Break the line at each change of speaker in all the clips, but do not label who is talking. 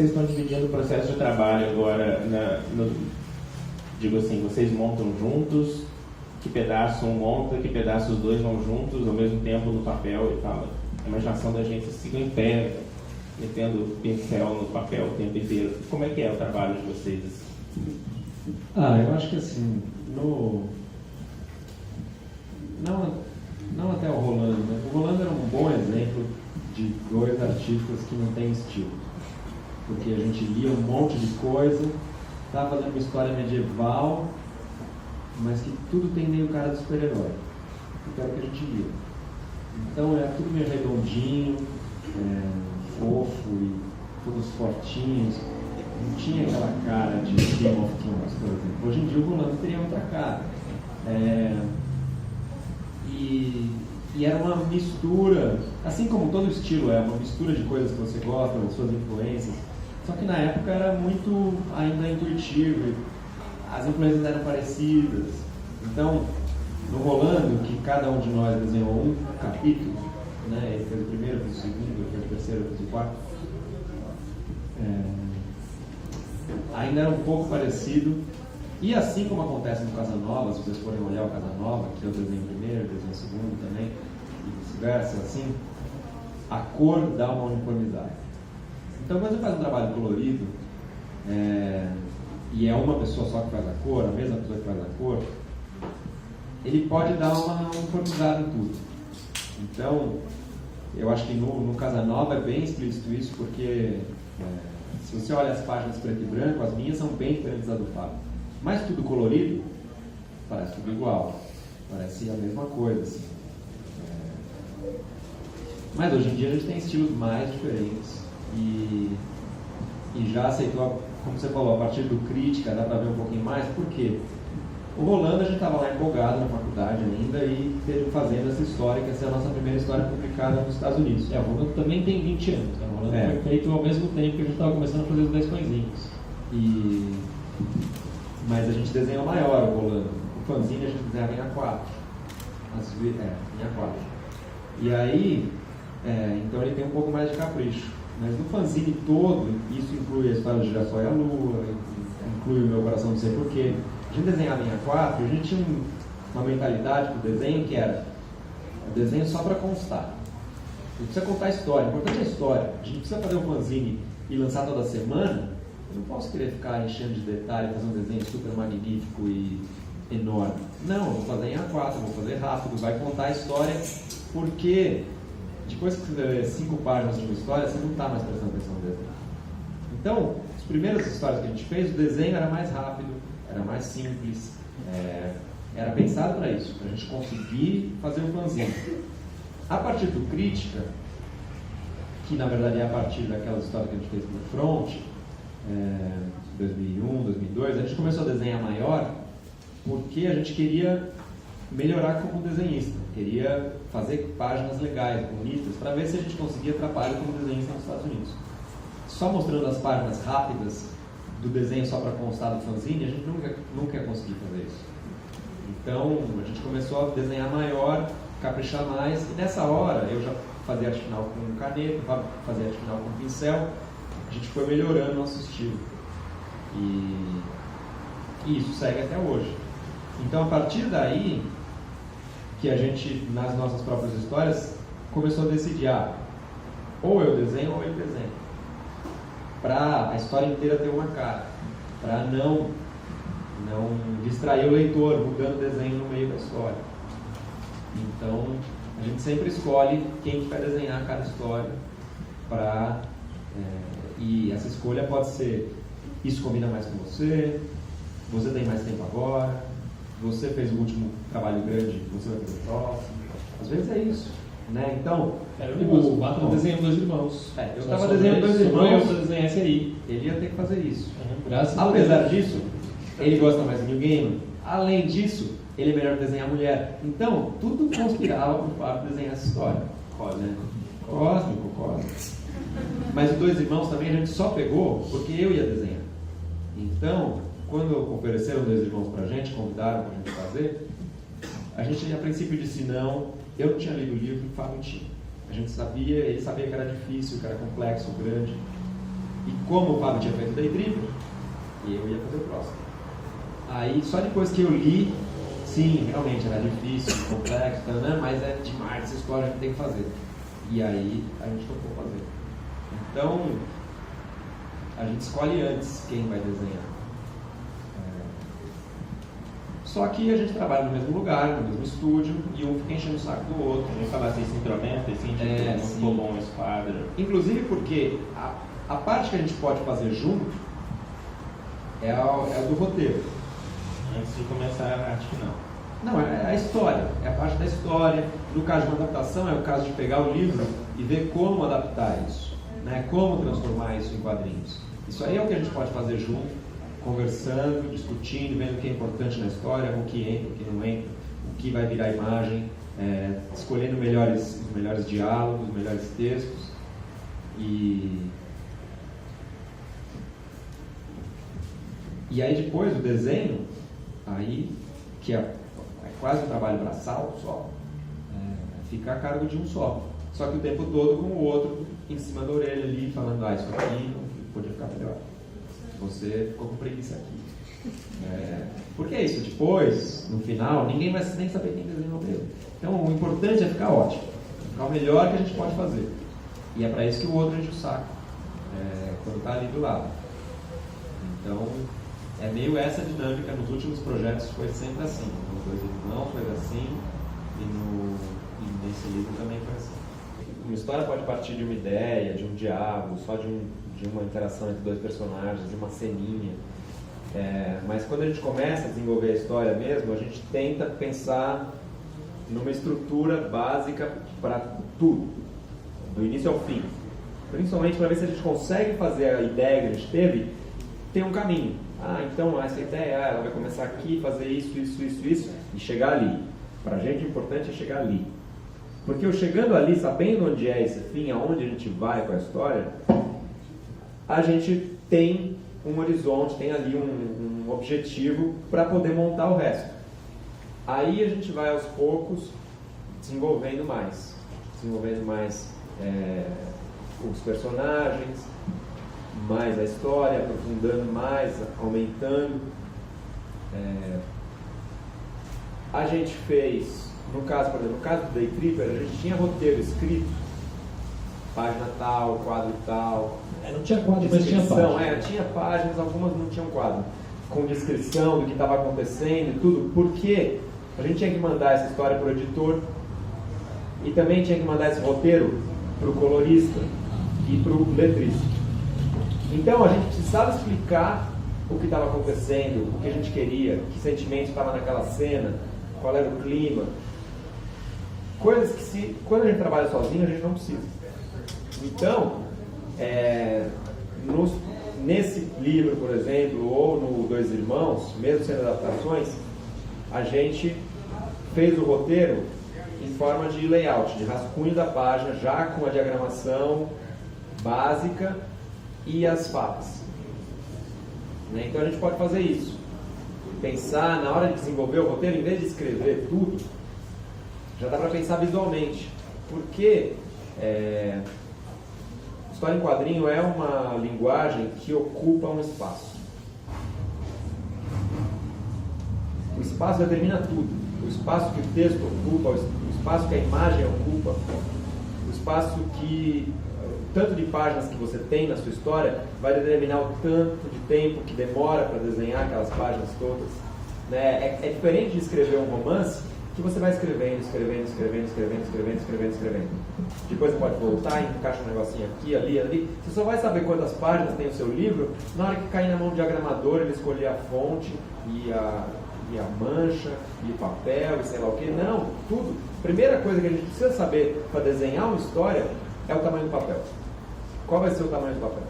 vocês estão dividindo o processo de trabalho agora, digo assim, vocês montam juntos, que pedaço um monta, que pedaço os dois vão juntos ao mesmo tempo no papel e tal. A imaginação da gente fica em pé, metendo pincel no papel o tempo inteiro. Como é que é o trabalho de vocês?
Eu acho que assim, não até o Rolando, mas o Rolando era um bom exemplo de dois artistas que não têm estilo. Porque a gente lia um monte de coisa, estava fazendo uma história medieval, mas que tudo tem meio cara de super-herói. Que era o que a gente lia. Então era tudo meio redondinho, fofo e todos fortinhos. Não tinha aquela cara de Game of Thrones, por exemplo. Hoje em dia o Rolando teria outra cara. E era uma mistura, assim como todo estilo é, uma mistura de coisas que você gosta, das suas influências. Só que na época era muito ainda intuitivo, as influências eram parecidas. Então, no Rolando, que cada um de nós desenhou um capítulo, né? Ele fez o primeiro, fez o segundo, ele fez o terceiro, fez o quarto. Ainda era um pouco parecido. E assim como acontece no Casanova, se vocês forem olhar o Casanova, que eu desenho primeiro, eu desenho segundo também, e vice-versa, assim, a cor dá uma uniformidade. Então, quando você faz um trabalho colorido, e é uma pessoa só que faz a cor, a mesma pessoa que faz a cor, ele pode dar uma uniformidade em tudo. Então, eu acho que no Casanova é bem explícito isso, porque se você olha as páginas preto e branco, as minhas são bem diferentes das do Fábio. Mas tudo colorido, parece tudo igual, parece a mesma coisa, assim. Mas hoje em dia a gente tem estilos mais diferentes e já aceitou, como você falou, a partir do Crítica, dá para ver um pouquinho mais, por quê? O Rolando, a gente estava lá empolgado na faculdade ainda e fazendo essa história, que essa é a nossa primeira história publicada nos Estados Unidos.
O Rolando também tem 20 anos, né? O Rolando foi feito ao mesmo tempo que a gente estava começando a fazer os 10 pãezinhos.
Mas a gente desenhou maior o Rolando. O fanzine a gente desenhava em A4. Em A4. E aí, então ele tem um pouco mais de capricho. Mas no fanzine todo, isso inclui a história do Girassol e a Lua, inclui o Meu Coração Não Sei Porquê. A gente desenhava em A4 e a gente tinha uma mentalidade para o desenho que era o desenho só para constar. Não precisa contar a história, o importante é a história. A gente precisa fazer um fanzine e lançar toda semana. Eu não posso querer ficar enchendo de detalhe, fazer um desenho super magnífico e enorme. Não, eu vou fazer em A4, vou fazer rápido, vai contar a história, porque depois que você lê 5 páginas de uma história, você não está mais prestando atenção no desenho. Então, as primeiras histórias que a gente fez, o desenho era mais rápido, era mais simples, era pensado para isso, para a gente conseguir fazer um fanzine. A partir do Crítica, que na verdade é a partir daquela história que a gente fez no Front, 2001, 2002, a gente começou a desenhar maior porque a gente queria melhorar como desenhista, queria fazer páginas legais, bonitas, para ver se a gente conseguia trabalho como desenhista nos Estados Unidos. Só mostrando as páginas rápidas do desenho só para constar do fanzine, a gente nunca ia conseguir fazer isso. Então, a gente começou a desenhar maior, caprichar mais, e nessa hora eu já fazia arte final com caneta, fazia arte final com pincel. A gente foi melhorando nosso estilo e isso segue até hoje. Então, a partir daí que a gente, nas nossas próprias histórias, começou a decidir, ou eu desenho ou ele desenha, para a história inteira ter uma cara, para não distrair o leitor mudando o desenho no meio da história. Então, a gente sempre escolhe quem que vai desenhar cada história e essa escolha pode ser: isso combina mais com você, você tem mais tempo agora, você fez o último trabalho grande, você vai fazer o próximo. Às vezes é isso, né? Então,
o 4 desenhando 2 irmãos.
Eu estava desenhando 2 irmãos.
Eu desenhasse aí.
Ele ia ter que fazer isso.
Apesar
disso, ele gosta mais de New Game. Além disso, ele é melhor desenhar mulher. Então, tudo conspirava para o Fábio desenhar essa história. Cósmico. Mas os 2 irmãos também a gente só pegou porque eu ia desenhar. Então, quando ofereceram 2 irmãos para a gente, convidaram para a gente fazer, a gente a princípio disse não. Eu não tinha lido o livro, o Fábio tinha. A gente sabia, ele sabia que era difícil, que era complexo, grande. E como o Fábio tinha feito o Day Tripper, eu ia fazer o próximo. Aí, só depois que eu li, sim, realmente era difícil, complexo, né? Mas é demais essa história que tem que fazer. E aí, a gente topou fazer. Então, a gente escolhe antes quem vai desenhar. Só que a gente trabalha no mesmo lugar, no mesmo estúdio, e um fica enchendo o saco do outro.
A gente fala assim, se intrometa, assim, tipo, não ficou bom esse quadro.
Inclusive porque a parte que a gente pode fazer junto é a do roteiro.
Antes de começar, acho que não.
Não, é a história, é a parte da história. No caso de uma adaptação, é o caso de pegar o livro e ver como adaptar isso, né? Como transformar isso em quadrinhos. Isso aí é o que a gente pode fazer junto, conversando, discutindo, vendo o que é importante na história, o que entra, o que não entra, o que vai virar imagem, escolhendo os melhores diálogos, os melhores textos. E aí depois o desenho, aí, que é quase um trabalho braçal só, fica a cargo de um só. Só que o tempo todo com o outro em cima da orelha ali, falando, isso aqui não podia ficar melhor. Você ficou com preguiça aqui. Porque é isso, depois, no final, ninguém vai nem saber quem desenhou mesmo. Então, o importante é ficar ótimo, ficar o melhor que a gente pode fazer. E é para isso que o outro enche o saco, quando está ali do lado. Então, é meio essa dinâmica. Nos últimos projetos foi sempre assim. Nos Dois Irmãos foi assim, e nesse livro também foi assim. Uma história pode partir de uma ideia, de um diálogo, só de uma interação entre dois personagens, de uma ceninha. Mas quando a gente começa a desenvolver a história mesmo, a gente tenta pensar numa estrutura básica para tudo, do início ao fim. Principalmente para ver se a gente consegue fazer a ideia que a gente teve ter um caminho. Então essa ideia, ela vai começar aqui, fazer isso, e chegar ali. Para a gente o importante é chegar ali. Porque eu chegando ali, sabendo onde é esse fim, aonde a gente vai com a história, a gente tem um horizonte, tem ali um objetivo para poder montar o resto. Aí a gente vai aos poucos desenvolvendo mais os personagens, mais a história, aprofundando mais, aumentando. A gente fez, no caso do Day Tripper, a gente tinha roteiro escrito, página tal, quadro tal.
Não tinha quadro, mas tinha página.
Tinha páginas, algumas não tinham quadro, com descrição do que estava acontecendo e tudo, porque a gente tinha que mandar essa história para o editor e também tinha que mandar esse roteiro para o colorista e para o letrista. Então a gente precisava explicar o que estava acontecendo, o que a gente queria, que sentimento estava naquela cena, qual era o clima. Coisas que, quando a gente trabalha sozinho, a gente não precisa. Então, nesse livro, por exemplo, ou no Dois Irmãos, mesmo sendo adaptações, a gente fez o roteiro em forma de layout, de rascunho da página, já com a diagramação básica e as falas. Então a gente pode fazer isso. Pensar na hora de desenvolver o roteiro, em vez de escrever tudo, já dá para pensar visualmente. Porque história em quadrinho é uma linguagem que ocupa um espaço. O espaço determina tudo. O espaço que o texto ocupa, o espaço que a imagem ocupa, o espaço que tanto de páginas que você tem na sua história vai determinar o tanto de tempo que demora para desenhar aquelas páginas todas. É diferente de escrever um romance que você vai escrevendo. Depois você pode voltar, encaixa um negocinho aqui, ali. Você só vai saber quantas páginas tem o seu livro na hora que cair na mão do diagramador, ele escolher a fonte e a mancha e o papel e sei lá o que. Não, tudo. Primeira coisa que a gente precisa saber para desenhar uma história é o tamanho do papel. Qual vai ser o tamanho do papel?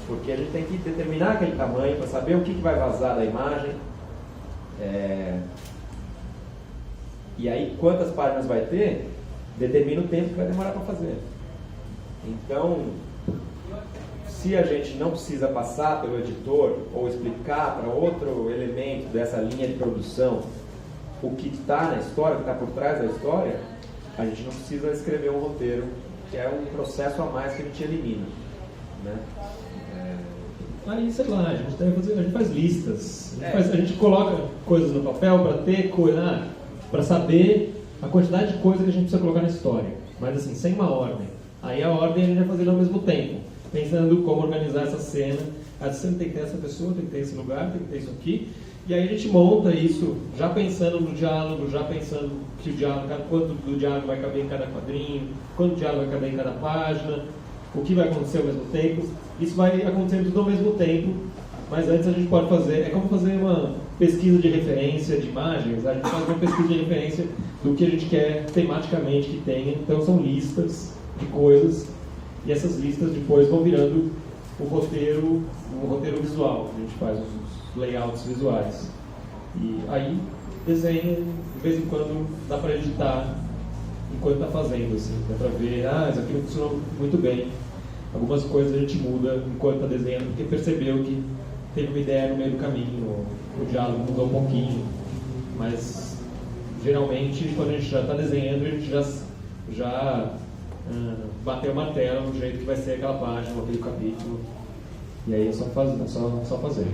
Porque a gente tem que determinar aquele tamanho para saber o que vai vazar da imagem. E aí, quantas páginas vai ter, determina o tempo que vai demorar para fazer. Então, se a gente não precisa passar pelo editor ou explicar para outro elemento dessa linha de produção o que está na história, o que está por trás da história, a gente não precisa escrever um roteiro, que é um processo a mais que a gente elimina. né?
Aí, sei lá, a gente faz listas, a gente coloca coisas no papel para ter coisa, para saber a quantidade de coisa que a gente precisa colocar na história, mas assim, sem uma ordem. Aí a ordem a gente vai fazendo ao mesmo tempo, pensando como organizar essa cena. A cena tem que ter essa pessoa, tem que ter esse lugar, tem que ter isso aqui. E aí a gente monta isso já pensando no diálogo, já pensando que o diálogo, quanto do diálogo vai caber em cada quadrinho, quanto o diálogo vai caber em cada página, o que vai acontecer ao mesmo tempo. Isso vai acontecendo tudo ao mesmo tempo, mas antes a gente pode fazer, é como fazer uma pesquisa de referência de imagens, a gente faz uma pesquisa de referência do que a gente quer tematicamente que tenha, então são listas de coisas, e essas listas depois vão virando o roteiro visual, a gente faz os layouts visuais. E aí desenha, de vez em quando dá para editar enquanto está fazendo, assim, dá para ver, isso aqui não funcionou muito bem. Algumas coisas a gente muda enquanto está desenhando, porque percebeu que teve uma ideia no meio do caminho, o diálogo mudou um pouquinho. Mas, geralmente, quando a gente já está desenhando, a gente já bateu o martelo no jeito que vai ser aquela página, aquele capítulo. E aí é só fazer.